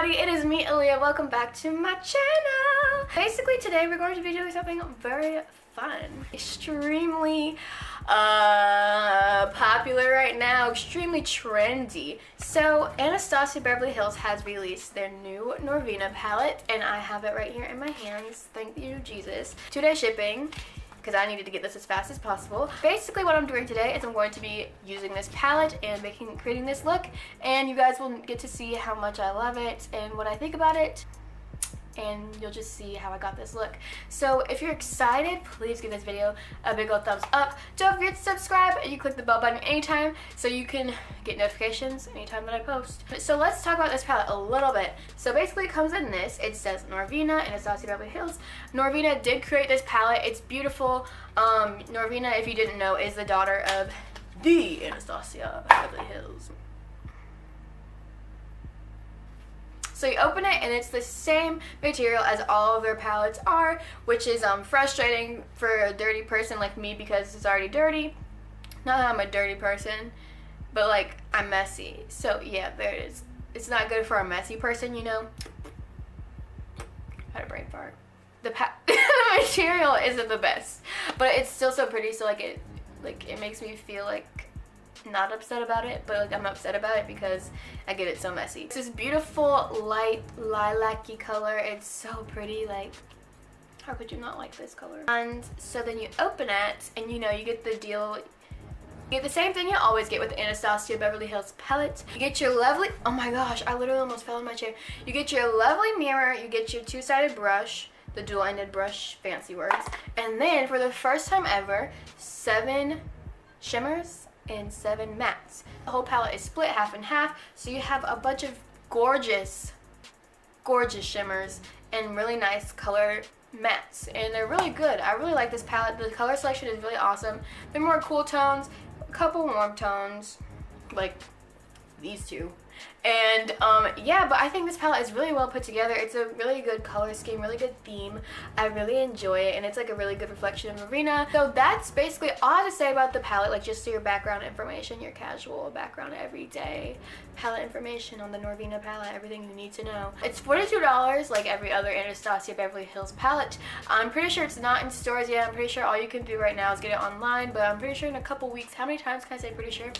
everybody, it is me, Aliyah. Welcome back to my channel. Basically, today we're going to be doing something very fun. Extremely popular right now, extremely trendy. So, Anastasia Beverly Hills has released their new NORVINA palette, and I have it right here in my hands. Thank you, Jesus. 2-day shipping, because I needed to get this as fast as possible. Basically what I'm doing today is I'm going to be using this palette and creating this look, and you guys will get to see how much I love it and what I think about it, and you'll just see how I got this look. So if you're excited, please give this video a big old thumbs up. Don't forget to subscribe, and you click the bell button anytime so you can get notifications anytime that I post. So let's talk about this palette a little bit. So basically it comes in this. It says NORVINA, Anastasia Beverly Hills. NORVINA did create this palette. It's beautiful. NORVINA, if you didn't know, is the daughter of the Anastasia Beverly Hills. So you open it and it's the same material as all of their palettes are, which is frustrating for a dirty person like me because it's already dirty. Not that I'm a dirty person, but like I'm messy. So yeah, there it is. It's not good for a messy person, you know. I had a brain fart. The material isn't the best, but it's still so pretty. So it makes me feel like not upset about it, but like I'm upset about it because I get it so messy. It's this beautiful light lilac-y color. It's so pretty. Like, how could you not like this color? And so then you open it and you know you get the deal. You get the same thing you always get with the Anastasia Beverly Hills palette. You get your lovely, oh my gosh, I literally almost fell in my chair. You get your lovely mirror, you get your two-sided brush, the dual-ended brush, fancy words, and then for the first time ever, 7 shimmers and 7 mattes. The whole palette is split half and half, so you have a bunch of gorgeous shimmers and really nice color mattes, and they're really good. I really like this palette. The color selection is really awesome. They're more cool tones, a couple warm tones, like these two. And yeah, but I think this palette is really well put together. It's a really good color scheme, really good theme. I really enjoy it, and it's like a really good reflection of NORVINA. So that's basically all I have to say about the palette, like just your background information, your casual background everyday palette information on the NORVINA palette, everything you need to know. It's $42 like every other Anastasia Beverly Hills palette. I'm pretty sure it's not in stores yet. I'm pretty sure all you can do right now is get it online, but I'm pretty sure in a couple weeks, how many times can I say pretty sure?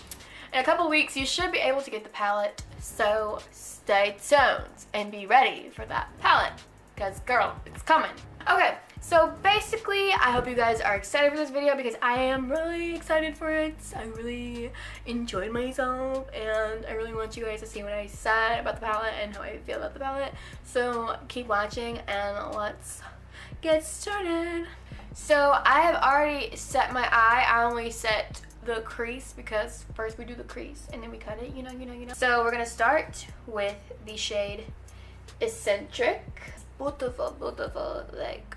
In a couple weeks, you should be able to get the palette, so stay tuned and be ready for that palette, because girl, it's coming. Okay, so basically, I hope you guys are excited for this video because I am really excited for it. I really enjoyed myself, and I really want you guys to see what I said about the palette and how I feel about the palette. So keep watching and let's get started. So I have already set my eye. I only set the crease because first we do the crease and then we cut it, you know. So we're gonna start with the shade Eccentric. Beautiful, like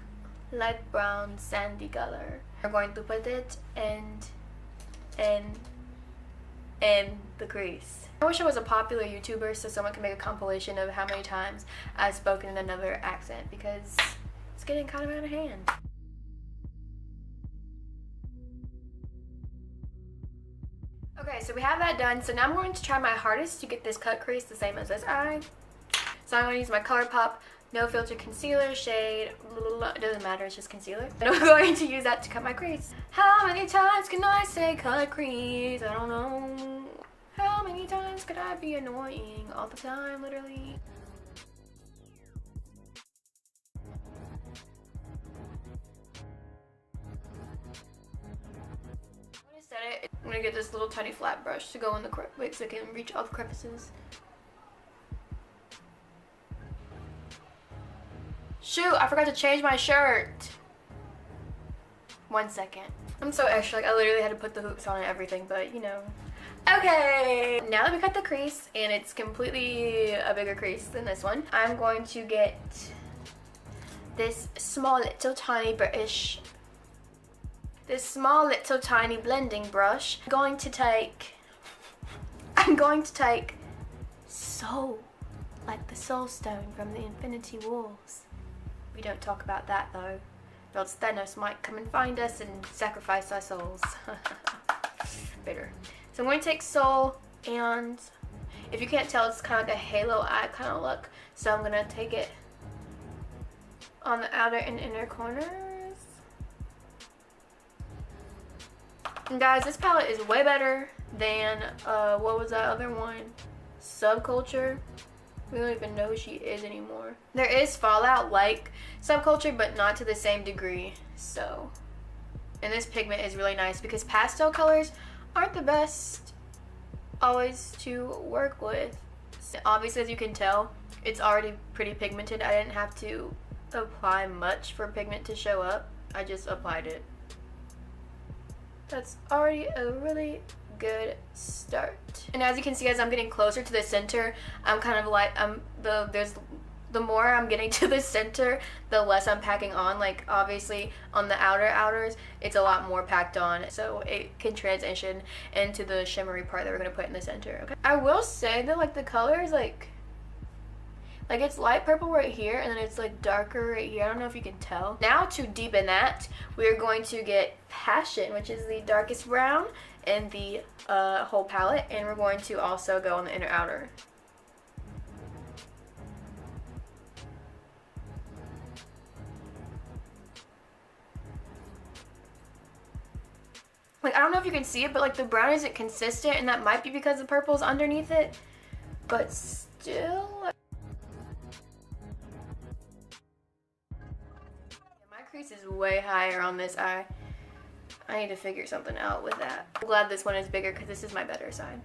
light brown sandy color. We're going to put it in the crease. I wish I was a popular YouTuber so someone can make a compilation of how many times I've spoken in another accent because it's getting kind of out of hand. Okay, so we have that done. So now I'm going to try my hardest to get this cut crease the same as this eye. So I'm going to use my ColourPop No Filter Concealer shade. It doesn't matter, it's just concealer. And I'm going to use that to cut my crease. How many times can I say cut crease? I don't know. How many times could I be annoying? All the time, literally. I'm gonna get this little tiny flat brush to go in the so I can reach all the crevices. Shoot, I forgot to change my shirt. 1 second. I'm so extra, like I literally had to put the hoops on and everything, but you know. Okay, now that we cut the crease, and it's completely a bigger crease than this one, I'm going to get this small little tiny tiny blending brush. I'm going to take Soul, like the soul stone from the Infinity Wars. We don't talk about that though, or else Thanos might come and find us and sacrifice our souls. Bitter. So I'm going to take Soul and If you can't tell, it's kind of like a halo eye kind of look. So I'm gonna take it on the outer and inner corners. And guys, this palette is way better than, what was that other one? Subculture. We don't even know who she is anymore. There is fallout like Subculture, but not to the same degree. So, and this pigment is really nice because pastel colors aren't the best always to work with. Obviously, as you can tell, it's already pretty pigmented. I didn't have to apply much for pigment to show up. I just applied it. That's already a really good start. And as you can see, as I'm getting closer to the center, I'm kind of like, the more I'm getting to the center, the less I'm packing on. Like, obviously on the outers, it's a lot more packed on, so it can transition into the shimmery part that we're gonna put in the center. Okay, I will say that like the colors, like it's light purple right here, and then it's like darker right here. I don't know if you can tell. Now to deepen that, we're going to get Passion, which is the darkest brown in the whole palette, and we're going to also go on the inner outer. Like, I don't know if you can see it, but like the brown isn't consistent, and that might be because the purple's underneath it, but still. My crease is way higher on this eye. I need to figure something out with that. I'm glad this one is bigger because this is my better side.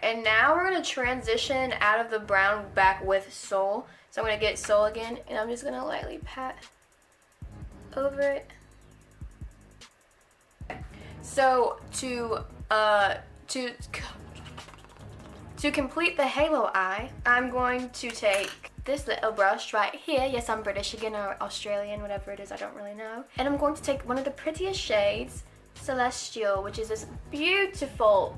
And now we're gonna transition out of the brown back with Soul. So I'm gonna get Soul again, and I'm just gonna lightly pat over it. So to complete the halo eye, I'm going to take this little brush right here. Yes, I'm British again, or Australian, whatever it is, I don't really know. And I'm going to take one of the prettiest shades, Celestial, which is this beautiful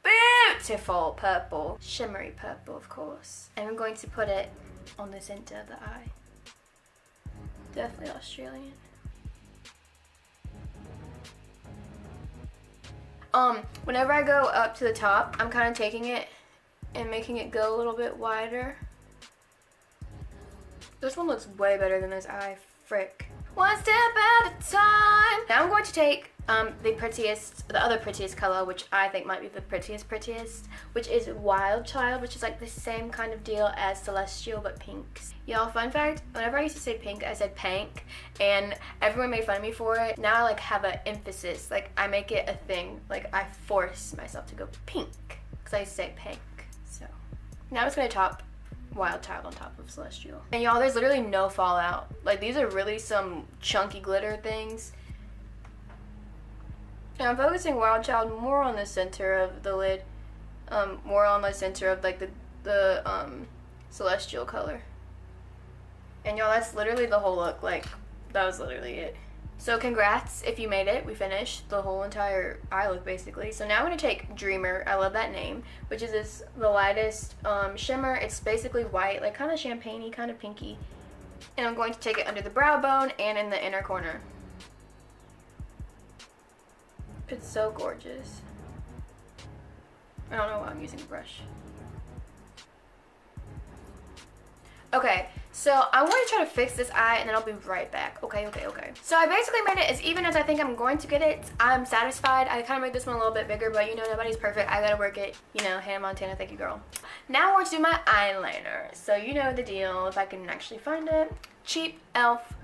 purple, shimmery purple, of course. And I'm going to put it on the center of the eye. Definitely Australian. Whenever I go up to the top, I'm kind of taking it and making it go a little bit wider. This one looks way better than this eye, frick. One step at a time. Now I'm going to take the other prettiest color, which I think might be the prettiest, which is Wild Child, which is like the same kind of deal as Celestial, but pinks. Y'all, fun fact, whenever I used to say pink, I said pank, and everyone made fun of me for it. Now I like have an emphasis, like I make it a thing, like I force myself to go pink, because I say pank. So now I'm just gonna top Wild Child on top of Celestial. And y'all, there's literally no fallout. Like, these are really some chunky glitter things. And I'm focusing Wild Child more on the center of the lid, more on the center of like the Celestial color. And y'all, that's literally the whole look. Like, that was literally it. So congrats if you made it. We finished the whole entire eye look basically. So now I'm gonna take Dreamer, I love that name, which is the lightest shimmer. It's basically white, like kind of champagne-y, kind of pinky. And I'm going to take it under the brow bone and in the inner corner. It's so gorgeous. I don't know why I'm using a brush. Okay, so I'm going to try to fix this eye and then I'll be right back. Okay. So I basically made it as even as I think I'm going to get it. I'm satisfied. I kind of made this one a little bit bigger, but you know, nobody's perfect. I gotta work it. You know, Hannah Montana, thank you, girl. Now I'm going to do my eyeliner. So you know the deal, if I can actually find it. Cheap e.l.f.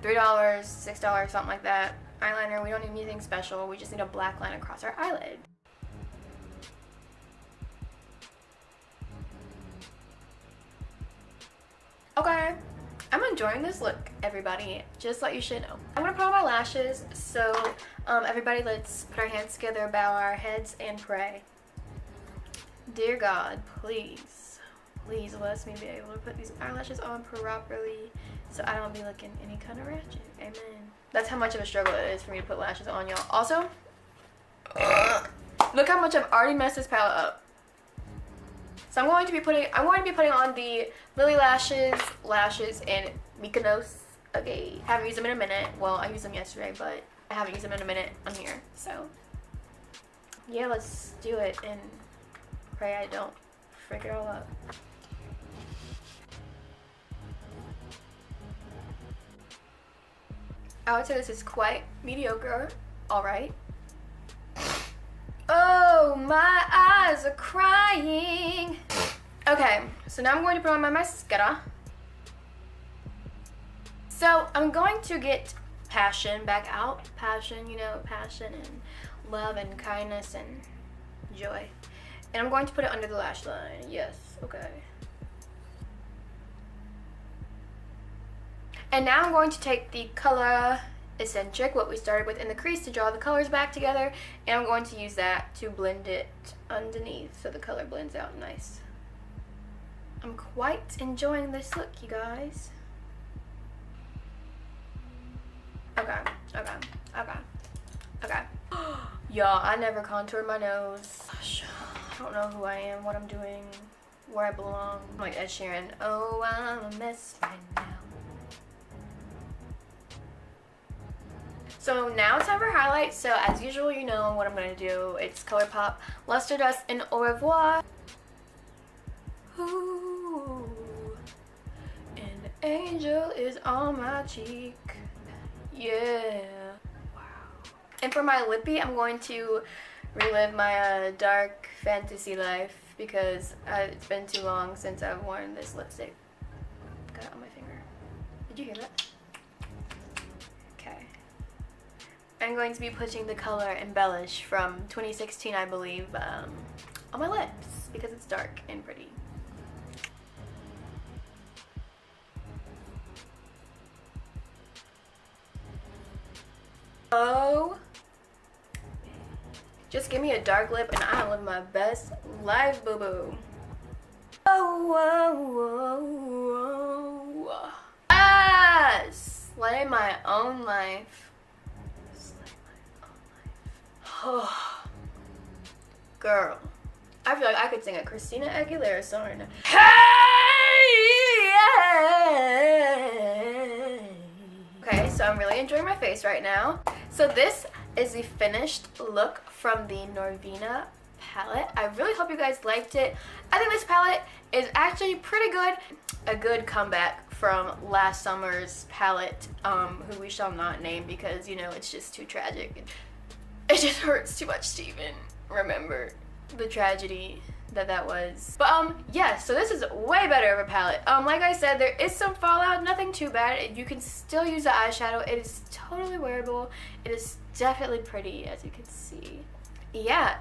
$3, $6, something like that. Eyeliner, we don't need anything special. We just need a black line across our eyelid. Okay, I'm enjoying this look, everybody, just like you should know. I'm gonna put on my lashes, so everybody, let's put our hands together, bow our heads, and pray. Dear God, please let me be able to put these eyelashes on properly so I don't be looking any kind of ratchet. Amen. That's how much of a struggle it is for me to put lashes on, y'all. Also, look how much I've already messed this palette up. So I'm going to be putting on the Lily lashes in Mykonos. Okay, haven't used them in a minute. Well, I used them yesterday, but I haven't used them in a minute on here. So yeah, let's do it and pray I don't frick it all up. I would say this is quite mediocre. Alright. Oh, my eyes are crying. Okay, so now I'm going to put on my mascara. So I'm going to get passion back out. Passion, you know, passion and love and kindness and joy. And I'm going to put it under the lash line. Yes, okay. And now I'm going to take the color Eccentric, what we started with in the crease, to draw the colors back together. And I'm going to use that to blend it underneath so the color blends out nice. I'm quite enjoying this look, you guys. Okay. Y'all, I never contoured my nose. Gosh, I don't know who I am, what I'm doing, where I belong. I'm like Ed Sheeran. Oh, I'm a mess right now. So now it's time for highlights. So as usual, you know what I'm going to do. It's ColourPop Luster Dust in Au Revoir. Ooh, an angel is on my cheek. Yeah. Wow. And for my lippy, I'm going to relive my dark fantasy life because it's been too long since I've worn this lipstick. Got it on my finger. Did you hear that? Okay. I'm going to be putting the color Embellish from 2016, I believe, on my lips because it's dark and pretty. Oh, just give me a dark lip and I'll live my best life, boo-boo. Oh, ah, slay my own life. Slay my own life. Oh, girl, I feel like I could sing a Christina Aguilera song right now. Okay, so I'm really enjoying my face right now. So this is the finished look from the NORVINA palette. I really hope you guys liked it. I think this palette is actually pretty good. A good comeback from last summer's palette, who we shall not name because, you know, it's just too tragic. It just hurts too much to even remember the tragedy that was. But yeah, so this is way better of a palette. Like I said, there is some fallout, nothing too bad. You can still use the eyeshadow. It is totally wearable. It is definitely pretty, as you can see. Yeah,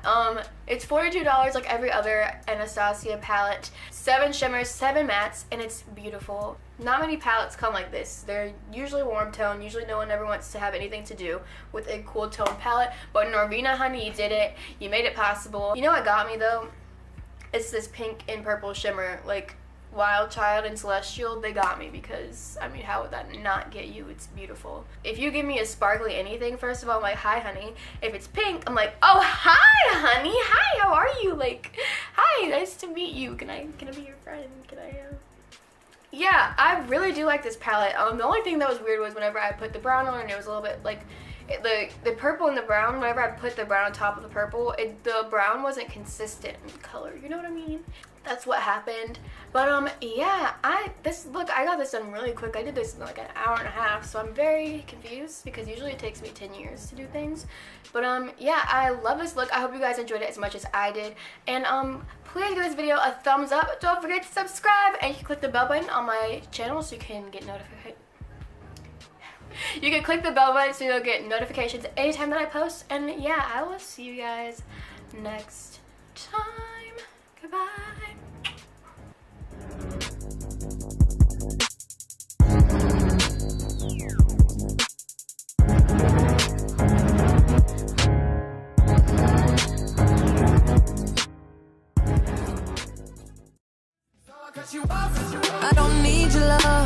it's $42 like every other Anastasia palette. 7 shimmers, 7 mattes, and it's beautiful. Not many palettes come like this. They're usually warm tone. Usually no one ever wants to have anything to do with a cool tone palette. But NORVINA, honey, you did it. You made it possible. You know what got me though? It's this pink and purple shimmer, like Wild Child and Celestial. They got me because, I mean, how would that not get you? It's beautiful. If you give me a sparkly anything, first of all, I'm like, hi, honey. If it's pink, I'm like, oh, hi, honey. Hi, how are you? Like, hi, nice to meet you. Can I be your friend? Can I, Yeah, I really do like this palette. The only thing that was weird was whenever I put the brown on and it was a little bit like, the purple and the brown, whenever I put the brown on top of the purple, the brown wasn't consistent in color, you know what I mean? That's what happened. But yeah, I got this done really quick. I did this in like an hour and a half, so I'm very confused because usually it takes me 10 years to do things. But yeah, I love this look. I hope you guys enjoyed it as much as I did. And please give this video a thumbs up. Don't forget to subscribe, and you can click the bell button on my channel so you can get notified. You can click the bell button so you'll get notifications anytime that I post. And yeah, I will see you guys next time. Goodbye. I don't need your love.